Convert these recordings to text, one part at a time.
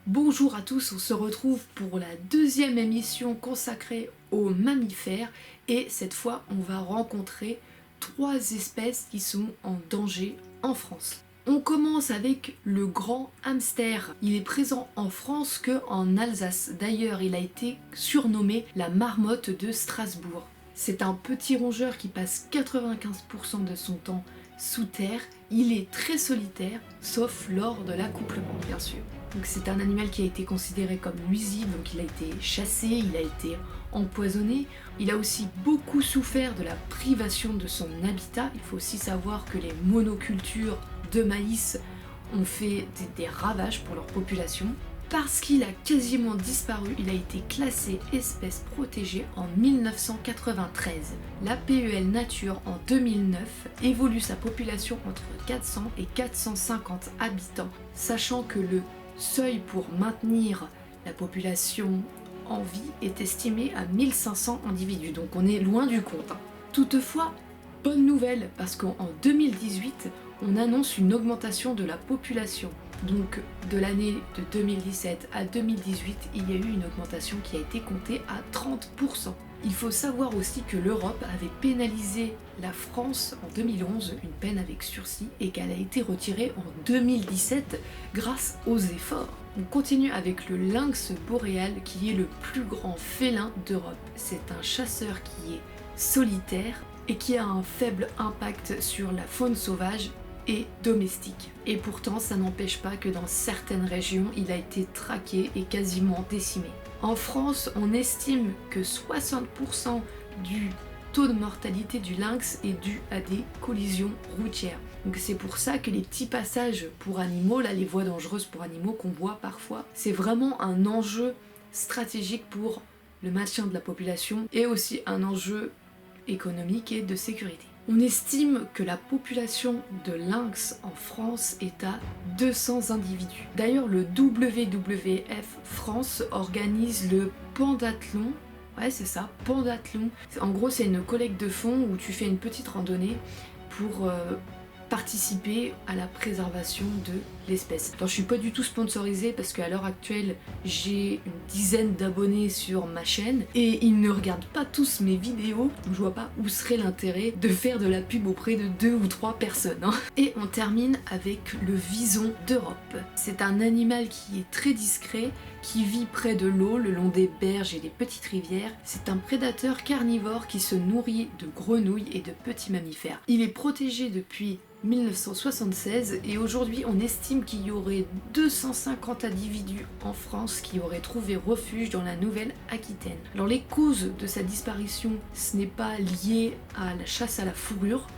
Bonjour à tous, on se retrouve pour la deuxième émission consacrée aux mammifères et cette fois on va rencontrer trois espèces qui sont en danger en France. On commence avec le grand hamster. Il est présent en France que en Alsace. D'ailleurs, il a été surnommé la marmotte de Strasbourg. C'est un petit rongeur qui passe 95% de son temps sous terre. Il est très solitaire, sauf lors de l'accouplement bien sûr. Donc c'est un animal qui a été considéré comme nuisible, donc il a été chassé, il a été empoisonné. Il a aussi beaucoup souffert de la privation de son habitat. Il faut aussi savoir que les monocultures de maïs ont fait des ravages pour leur population. Parce qu'il a quasiment disparu, il a été classé espèce protégée en 1993. La PEL Nature en 2009 évolue sa population entre 400 et 450 habitants, sachant que le seuil pour maintenir la population en vie est estimé à 1500 individus, donc on est loin du compte. Toutefois, bonne nouvelle, parce qu'en 2018, on annonce une augmentation de la population. Donc de l'année de 2017 à 2018, il y a eu une augmentation qui a été comptée à 30%. Il faut savoir aussi que l'Europe avait pénalisé la France en 2011, une peine avec sursis, et qu'elle a été retirée en 2017 grâce aux efforts. On continue avec le lynx boréal qui est le plus grand félin d'Europe. C'est un chasseur qui est solitaire et qui a un faible impact sur la faune sauvage et domestique. Et pourtant, ça n'empêche pas que dans certaines régions, il a été traqué et quasiment décimé. En France, on estime que 60% du taux de mortalité du lynx est dû à des collisions routières. Donc c'est pour ça que les petits passages pour animaux, là les voies dangereuses pour animaux qu'on voit parfois, c'est vraiment un enjeu stratégique pour le maintien de la population et aussi un enjeu économique et de sécurité. On estime que la population de lynx en France est à 200 individus. D'ailleurs, le WWF France organise le pendathlon. Ouais, c'est ça, pendathlon. En gros, c'est une collecte de fonds où tu fais une petite randonnée pour participer à la préservation de l'espèce. Alors je suis pas du tout sponsorisée parce qu'à l'heure actuelle j'ai une dizaine d'abonnés sur ma chaîne et ils ne regardent pas tous mes vidéos, donc je vois pas où serait l'intérêt de faire de la pub auprès de 2 ou 3 personnes. Et on termine avec le vison d'Europe. C'est un animal qui est très discret, qui vit près de l'eau, le long des berges et des petites rivières. C'est un prédateur carnivore qui se nourrit de grenouilles et de petits mammifères. Il est protégé depuis 1976 et aujourd'hui on estime qu'il y aurait 250 individus en France qui auraient trouvé refuge dans la Nouvelle-Aquitaine. Alors les causes de sa disparition, ce n'est pas lié à la chasse à la fourrure.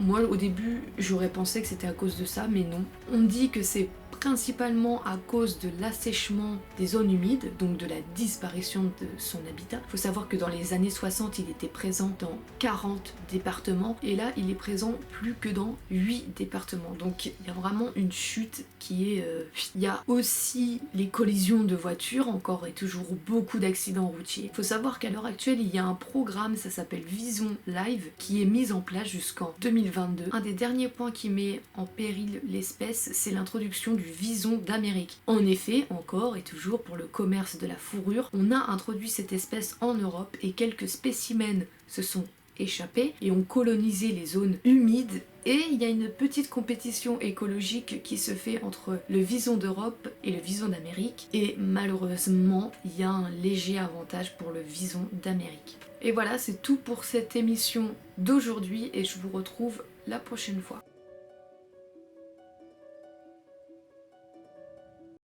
Moi au début j'aurais pensé que c'était à cause de ça, mais non. On dit que c'est principalement à cause de l'assèchement des zones humides, donc de la disparition de son habitat. Il faut savoir que dans les années 60, il était présent dans 40 départements, et là, il est présent plus que dans 8 départements. Donc, il y a vraiment une chute qui est... Il y a aussi les collisions de voitures, encore et toujours beaucoup d'accidents routiers. Il faut savoir qu'à l'heure actuelle, il y a un programme, ça s'appelle Vison Live, qui est mis en place jusqu'en 2022. Un des derniers points qui met en péril l'espèce, c'est l'introduction du vison d'Amérique. En effet, encore et toujours pour le commerce de la fourrure, on a introduit cette espèce en Europe et quelques spécimens se sont échappés et ont colonisé les zones humides. Et il y a une petite compétition écologique qui se fait entre le vison d'Europe et le vison d'Amérique. Et malheureusement, il y a un léger avantage pour le vison d'Amérique. Et voilà, c'est tout pour cette émission d'aujourd'hui et je vous retrouve la prochaine fois.